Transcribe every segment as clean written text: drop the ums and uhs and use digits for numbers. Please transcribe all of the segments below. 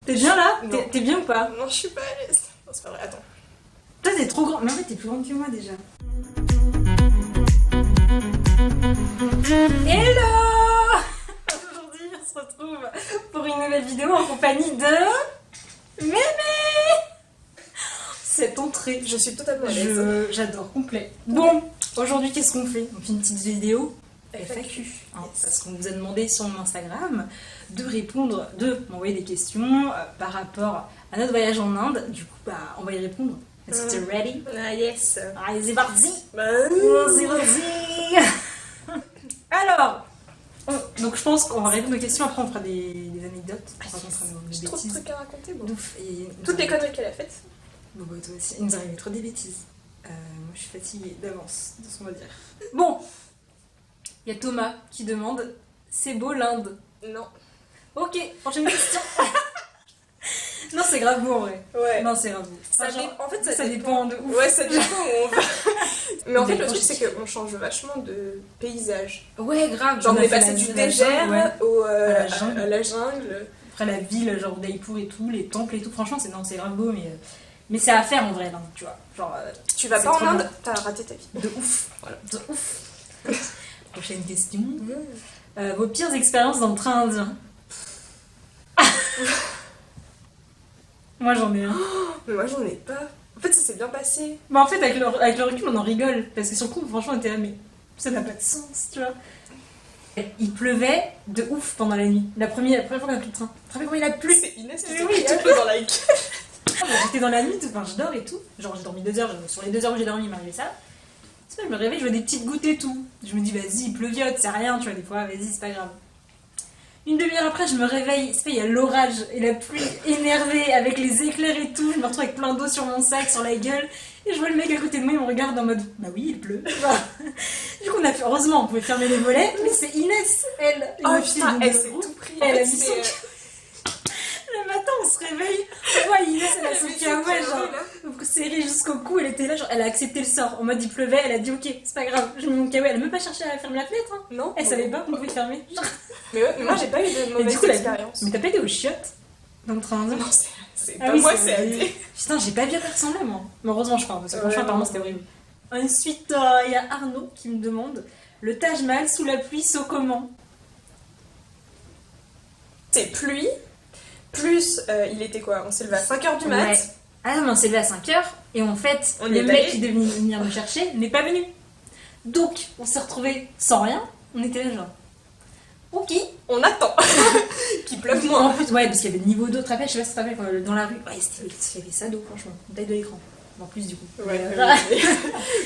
T'es bien là? Non. T'es bien ou pas? Non, je suis pas à l'aise. Non, c'est pas vrai, attends. Toi t'es trop grand, mais en fait t'es plus grande que moi déjà. Hello! Aujourd'hui on se retrouve pour une nouvelle vidéo en compagnie de... Mémé! Cette entrée, Je suis totalement à l'aise. j'adore, complet. Bon, aujourd'hui qu'est-ce qu'on fait? On fait une petite vidéo FAQ, hein, parce qu'on vous a demandé sur mon Instagram de m'envoyer des questions par rapport à notre voyage en Inde. Du coup, bah, on va y répondre. Est-ce que t'es ready? Ah, yes. Allez, c'est parti! Bah, C'est parti! Alors, donc je pense qu'on va répondre aux questions, après on fera des anecdotes, on racontera nos j'ai trop de bêtises. trucs à raconter, moi. Ouf, et Toutes les conneries qu'elle a faites. Bon, bah, toi aussi, il nous arrive trop des bêtises. Moi, je suis fatiguée d'avance de ce qu'on va dire. Bon, il y a Thomas qui demande c'est beau l'Inde? Non. Ok, prochaine question. Non, c'est grave beau en vrai. Ouais. Non, c'est grave beau. En fait, ça dépend de ouf. Ouais, ça dépend où on va. Mais en fait, le Dépend, truc, je c'est qu'on change vachement de paysage. Ouais, grave. Genre, on est fait passé du la désert jungle, ouais. à la jungle. la jungle. Après la ville, genre Udaipur et tout, les temples et tout. Franchement, c'est grave beau, mais c'est à faire en vrai, là, tu vois. Genre, Tu vas c'est pas en trop Inde, bien. t'as raté ta vie. De ouf. Voilà, de ouf. Prochaine question. Vos pires expériences dans le train indien? Moi j'en ai un. Mais moi, j'en ai pas. En fait, ça s'est bien passé. Mais en fait, avec le recul, on en rigole. Parce que sur le coup, franchement, on était là, mais ça n'a pas de sens, tu vois. Il pleuvait de ouf pendant la nuit. La première fois qu'on a pris le train. Tu te rappelles comment il a plu? C'est Inès qui Mais s'est oui, pris tout peu dans la gueule. J'étais dans la nuit, enfin, je dors et tout. Genre, j'ai dormi 2 heures. Sur les 2 heures où j'ai dormi, il m'est arrivé ça. Tu sais, je me réveille, je vois des petites gouttes et tout. Je me dis, vas-y, il pleuviote, c'est rien, tu vois, des fois, vas-y, c'est pas grave. Une demi-heure après, je me réveille, il y a l'orage et la pluie énervée avec les éclairs et tout. Je me retrouve avec plein d'eau sur mon sac, sur la gueule. Et je vois le mec à côté de moi, il me regarde en mode bah oui, il pleut. Du coup, heureusement, on pouvait fermer les volets, mais c'est Inès, elle. Oh une fille putain, de elle deux s'est roues. tout pris. Elle a En mis fait, son... Le matin, on se réveille, on voit Inès, elle a son kawaii, genre serré jusqu'au cou, elle était là, genre elle a accepté le sort. En mode il pleuvait, elle a dit ok, c'est pas grave, je mets mon kawaii. Elle a même pas cherché à fermer la fenêtre, hein. Non. Elle savait pas qu'on pouvait fermer. Mais ouais, mais moi, j'ai pas eu de Et mauvaise du coup, expérience. mais t'as pas été aux chiottes dans le train indien? Non, c'est Ah pas oui, moi, c'est c'est Adé. Putain, j'ai pas vu à quoi ressemblait moi. Mais heureusement, je crois, parce que Ouais, franchement, apparemment, non. c'était horrible. Ensuite, il y a Arnaud qui me demande le Taj Mahal sous la pluie, saut comment? C'est pluie, plus il était quoi? On s'est levé à 5h du mat. Ouais. Ah non, mais on s'est levé à 5h et en fait, On y le est mec allé. qui devait venir nous chercher n'est pas venu. Donc, on s'est retrouvés sans rien. On était là, genre. Ok. On attend qu'il pleuve En moins. plus, ouais, parce qu'il y avait le niveau d'eau, je sais pas si tu te rappelles, dans la rue. Ouais, il y avait ça d'eau, franchement. Une taille de l'écran. En plus, du coup. Ouais, Mais,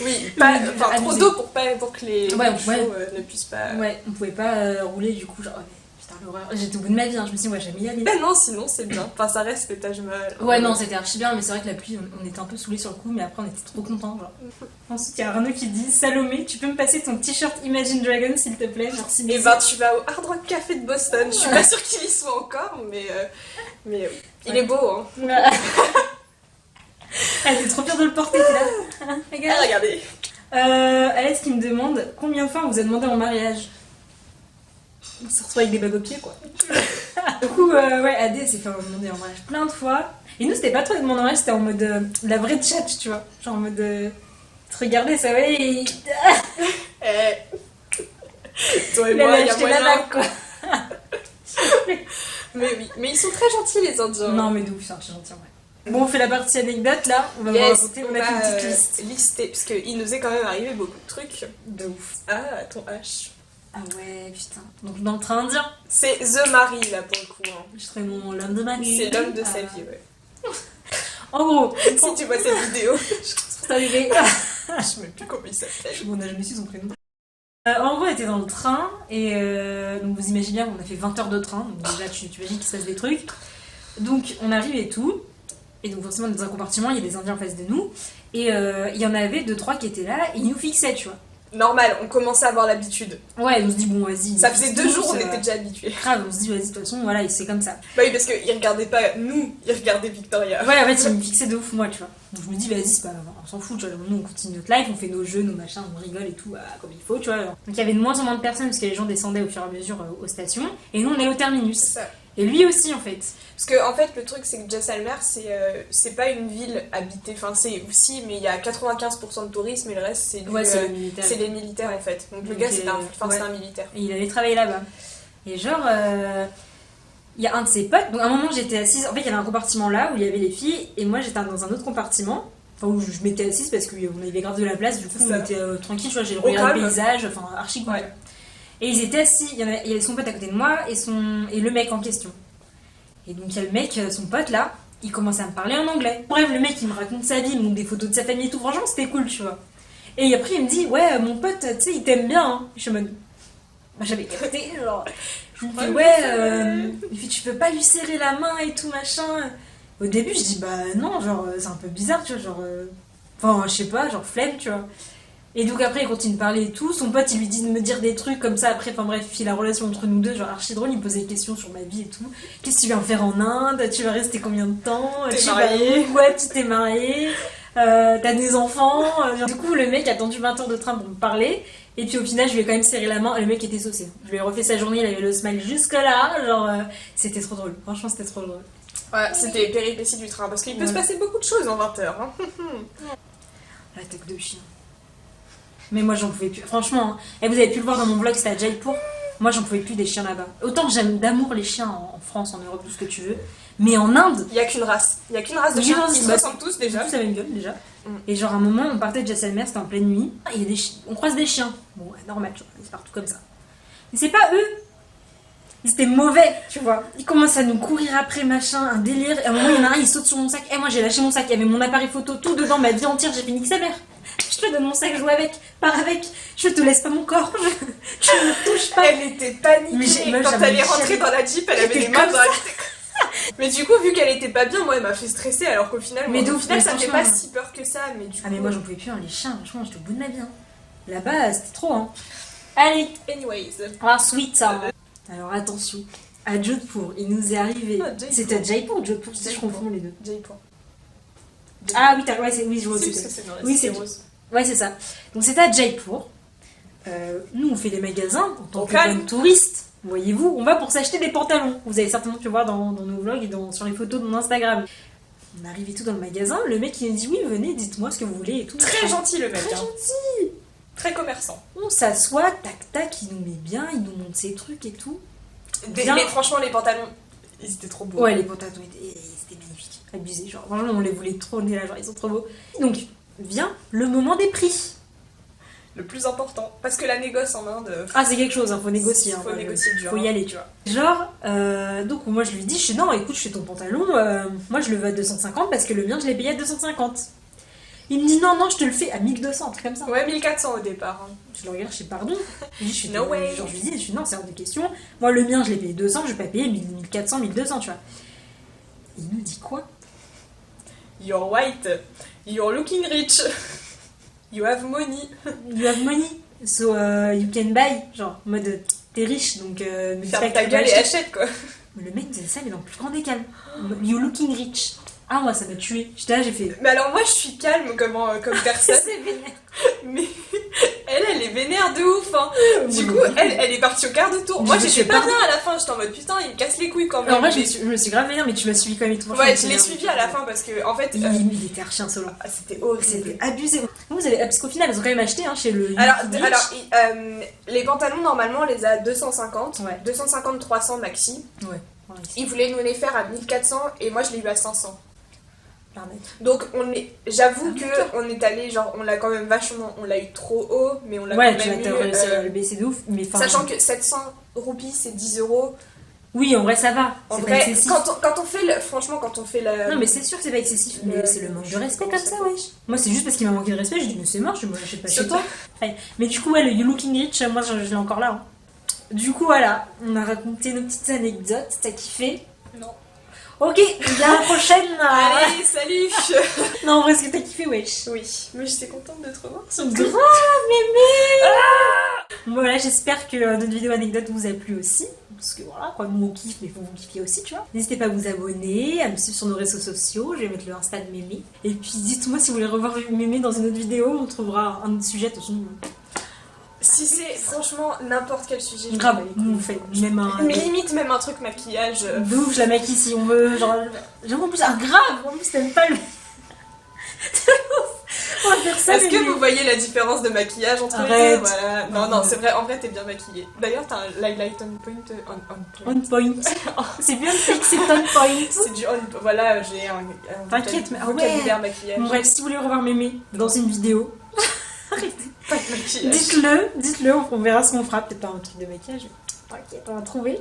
oui, pas, Oui, enfin, trop abusé. d'eau pour que les Ouais, chevaux ouais. ne puissent pas. ouais, on pouvait pas rouler, du coup, genre. Ouais, putain, l'horreur. J'étais au bout de ma vie, hein. Je me suis dit, ouais, j'aime y aller. Mais non, sinon c'est bien. Enfin, ça reste le Taj Mahal. Ouais, non, c'était archi bien, mais c'est vrai que la pluie, on était un peu saoulés sur le coup, mais après, on était trop contents. Genre. Ensuite, il y a Arnaud qui dit Salomé, tu peux me passer ton t-shirt Imagine Dragon, s'il te plaît? Merci. Et ben, tu vas au Hard Rock Café de Boston. Je suis pas sûre qu'il y soit encore, mais il est beau, hein. Elle est trop fière de le porter, t'es là. Ah, Regarde. regardez. Alex qui me demande combien de fois on vous a demandé en mariage? On se retrouve avec des bagues aux pieds, quoi. Du coup, ouais, Adé s'est fait demander en mariage plein de fois. Et nous, c'était pas trop demander en mariage, c'était en mode la vraie chat, tu vois. Genre en mode. Te regarder, ça va, et. Toi et Il moi, allait il y a acheter la moyen. bague, quoi. Mais oui, mais ils sont très gentils, les Indiens. Non, mais d'où, c'est gentil, en vrai. Bon, on fait la partie anecdote là, on va vous Yes, raconter, on a fait une petite liste. listé, parce qu'il nous est quand même arrivé beaucoup de trucs. De ouf. Ah, ton H. Ah ouais, putain. Donc dans le train indien, C'est The Mari, là, pour le coup. Hein. je serais mon l'homme de ma vie. C'est l'homme de sa vie, ouais. En gros, Si tu vois cette vidéo, c'est arrivé. je sais même plus comment il s'appelle. On a jamais su son prénom. En gros, on était dans le train et donc vous imaginez bien qu'on a fait 20 heures de train, donc déjà tu imagines qu'il se passe des trucs. Donc on arrive et tout, et donc forcément dans un compartiment il y a des Indiens en face de nous, et il y en avait 2-3 qui étaient là et ils nous fixaient, tu vois. Normal, on commençait à avoir l'habitude. Ouais, on se dit bon vas-y. Ça faisait 2 jours, on ça était déjà habitués. grave, on se dit vas-y de toute façon voilà c'est comme ça. Bah oui, parce qu'ils regardaient pas nous, ils regardaient Victoria. Ouais, en fait ils me fixaient de ouf moi, tu vois. Donc je me dis vas-y c'est pas grave, on s'en fout, tu vois. Nous on continue notre life, on fait nos jeux, nos machins, on rigole et tout comme il faut, tu vois. Donc il y avait de moins en moins de personnes parce que les gens descendaient au fur et à mesure aux stations, et nous on est au terminus. C'est ça. Et lui aussi, en fait. Parce que en fait, le truc, c'est que Jaisalmer, c'est pas une ville habitée. Enfin, c'est si, mais il y a 95% de tourisme et le reste, c'est c'est les militaires. c'est les militaires, en fait. Donc le Donc, gars, c'est un militaire. Et il allait travailler là-bas. Et genre, il y a un de ses potes. Donc à un moment, j'étais assise. En fait, il y avait un compartiment là où il y avait les filles. Et moi, j'étais dans un autre compartiment. Enfin, où je m'étais assise parce qu'on avait grave de la place. Du coup, on était tranquille. Tu vois, j'ai regardé le paysage. Enfin, archi cool. Ouais. Et ils étaient assis. Il y avait son pote à côté de moi et le mec en question. Et donc, il y a le mec, son pote là. Il commence à me parler en anglais. Bref, le mec, il me raconte sa vie, il me montre des photos de sa famille et tout. Franchement, c'était cool, tu vois. Et après, il me dit, ouais, mon pote, tu sais, il t'aime bien. Hein. Je suis en mode. Moi, j'avais capté, genre. Je me dis, ouais, il fait, tu peux pas lui serrer la main et tout, machin. Au début, je dis, bah non, genre, c'est un peu bizarre, tu vois, genre. Enfin, je sais pas, genre, flemme, tu vois. Et donc après, il continue de parler et tout. Son pote, il lui dit de me dire des trucs comme ça. Après, enfin bref, la relation entre nous deux, genre archi drôle. Il me posait des questions sur ma vie et tout. Qu'est-ce que tu viens faire en Inde? Tu vas rester combien de temps? T'es mariée? Ouais, tu t'es mariée. T'as des enfants. Du coup, le mec a attendu 20 heures de train pour me parler. Et puis au final, je lui ai quand même serré la main. Et le mec était saucé. Je lui ai refait sa journée, il avait le smile jusque là. Genre, c'était trop drôle. Franchement, c'était trop drôle. Ouais, c'était les péripéties du train. Parce qu'il peut se passer beaucoup de choses en 20 heures. Hein. La tête de chien. Mais moi, j'en pouvais plus. Franchement, et vous avez pu le voir dans mon vlog, c'était à Jaipur. Moi, j'en pouvais plus des chiens là-bas. Autant que j'aime d'amour les chiens en France, en Europe, tout ce que tu veux. Mais en Inde. Il y a qu'une race. Il y a qu'une race de chiens. Ils se ressemblent tous déjà. Tous la même gueule déjà. Et genre, à un moment, on partait de Jaisalmer, c'était en pleine nuit. Et on croise des chiens. Bon, ouais, normal, tu vois, c'est partout comme ça. Mais c'est pas eux. Ils étaient mauvais, tu vois. Ils commencent à nous courir après, machin, un délire. Et à un moment, il y en a un, il saute sur mon sac. Et moi, j'ai lâché mon sac. Il y avait mon appareil photo, tout dedans, ma vie entière. J'ai fait nique sa mère. Je te donne mon sac, joue avec, pars avec. Je te laisse pas mon corps. Je ne touche pas. Elle était paniquée. Quand elle est rentrée dans la Jeep, elle avait les mains dans la Mais du coup, vu qu'elle était pas bien, moi, elle m'a fait stresser. Alors qu'au final, ça fait pas si peur que ça. Mais du coup... Ah, mais moi, j'en pouvais plus, hein, les chiens. Franchement, j'étais au bout de ma vie. Hein. Là-bas, c'était trop. Hein. Allez. Anyways. Ah, sweet, ça. Alors, attention. À Jodhpur, il nous est arrivé. C'était à Jaipur ou Jodhpur? Je confonds les deux. Jaipur. Ah oui, oui, je vois aussi. Oui, c'est rose. Ouais, c'est ça. Donc c'était à Jaipur. Nous, on fait des magasins en tant que bonne touriste. Voyez-vous, on va pour s'acheter des pantalons. Vous avez certainement pu voir dans nos vlogs et sur les photos de mon Instagram. On arrive et tout dans le magasin. Le mec, il nous dit, oui, venez, dites-moi ce que vous voulez et tout. Très gentil, le mec. Très gentil. Très commerçant. On s'assoit, tac, tac, il nous met bien, il nous montre ses trucs et tout. Mais franchement, les pantalons, ils étaient trop beaux. Ouais, les pantalons c'était magnifique. Abusé, genre, franchement, on les voulait trop, on est là, genre, ils sont trop beaux. Donc, vient le moment des prix. Le plus important. Parce que la négoce en Inde... Ah, c'est quelque chose, hein, faut négocier. Faut négocier dur. Faut y aller, tu vois. Genre, donc moi je lui dis, non, écoute, je fais ton pantalon, moi je le veux à 250 parce que le mien, je l'ai payé à 250. Il me dit, non, je te le fais à 1200, un truc comme ça. Ouais, 1400 au départ. Hein. Je le regarde, je sais pardon. No way. Genre, je lui dis, non, c'est hors de question. Moi, le mien, je l'ai payé 200, je vais pas payer 1400, 1200, tu vois. Il nous dit quoi? You're white. You're looking rich. You have money. You have money. So you can buy. Genre, en mode, t'es riche, donc... ferme ta gueule et achète, quoi. Le mec disait ça, mais dans le plus grand des calmes. You looking rich. Ah, moi, ça m'a tué. J'étais là, j'ai fait... Mais alors, moi, je suis calme comme personne. C'est vénère. Mais elle est vénère de ouf, hein. Du coup, elle est partie au quart de tour. Moi, j'étais pas bien à la fin. J'étais en mode, putain, il me casse les couilles quand même. En vrai, je me suis grave vénère, mais tu m'as suivi quand même et tout. Ouais, je l'ai suivi à la fin parce que, en fait... Il était archi insolent. C'était horrible. C'était abusé. Parce qu'au final, elles ont quand même acheté hein, chez le... Alors les pantalons, normalement, on les a à 250. Ouais. 250, 300 maxi. Ouais. Ils voulaient nous les faire à 1400 et moi, je l'ai eu à 500. Pardon. Donc j'avoue que on est allé, genre on l'a quand même vachement, on l'a eu trop haut, mais on l'a quand même eu... réussi à le baisser de ouf. Mais sachant que 700 roupies c'est 10 euros. Oui, en vrai ça va. En vrai, quand on fait franchement quand on fait la... Non mais c'est sûr que c'est pas excessif, mais c'est le manque de respect comme ça, wesh. Moi c'est juste parce qu'il m'a manqué de respect, je dis mais c'est mort, je l'achète pas chez toi. Mais du coup ouais, le You Looking Rich, moi je l'ai encore là. Hein. Du coup voilà, on a raconté nos petites anecdotes, t'as kiffé? Non. Ok, à la prochaine. Allez, salut. Non, en vrai, est-ce que t'as kiffé, wesh? Oui, mais j'étais contente de te revoir. Grave, mémé. Voilà, j'espère que notre vidéo anecdote vous a plu aussi. Parce que voilà, quoi, nous on kiffe, mais faut vous kiffer aussi, tu vois. N'hésitez pas à vous abonner, à me suivre sur nos réseaux sociaux. Je vais mettre le Insta de Mémé. Et puis dites-moi si vous voulez revoir Mémé dans une autre vidéo, on trouvera un autre sujet. De toute façon, Si c'est franchement n'importe quel sujet, je grave, on fait même un. Mais limite, même un truc maquillage. D'où je la maquille si on veut. Genre, en plus, grave, en plus, t'aimes pas le. On va faire ça. Est-ce que vous voyez la différence de maquillage entre les deux? Voilà. Non, c'est vrai, en vrai, t'es bien maquillée. D'ailleurs, t'as un highlight on point. On point. C'est bien fait que c'est on point. C'est du on. Voilà, j'ai un t'inquiète, mais vocabulaire maquillage. Bon, bref, si vous voulez revoir Mémé dans une vidéo, Pas de maquillage. dites-le, on verra ce qu'on fera. Peut-être pas un truc de maquillage, mais t'inquiète, on va trouver.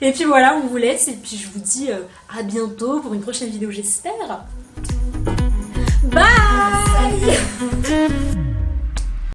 Et puis voilà, on vous laisse. Et puis je vous dis à bientôt pour une prochaine vidéo, j'espère. Bye.